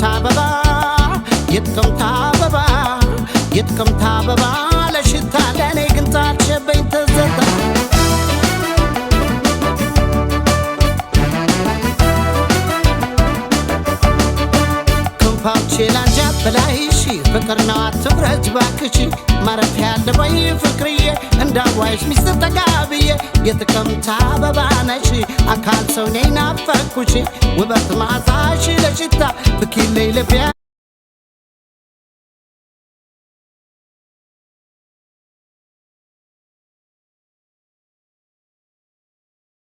አበባ የጥቅምት አበባ የጥቅምት አበባ ለሽታ ለኔ ግን ታሸበኝ ተዘታ ክንፋቼ ላንጃት በላይሽ ፍቅርና አትብረጅ ባክሽ ማረፊያ ያለበይ ፍቅርዬ እንዳዋይሽ ሚስጥር ተጋብዬ የጥቅምት አበባ ነሽ አካል ሰው ነኝ ናፈኩሽ ውበት ማዛሽ ለሽታ ፍኪለይ ልቤ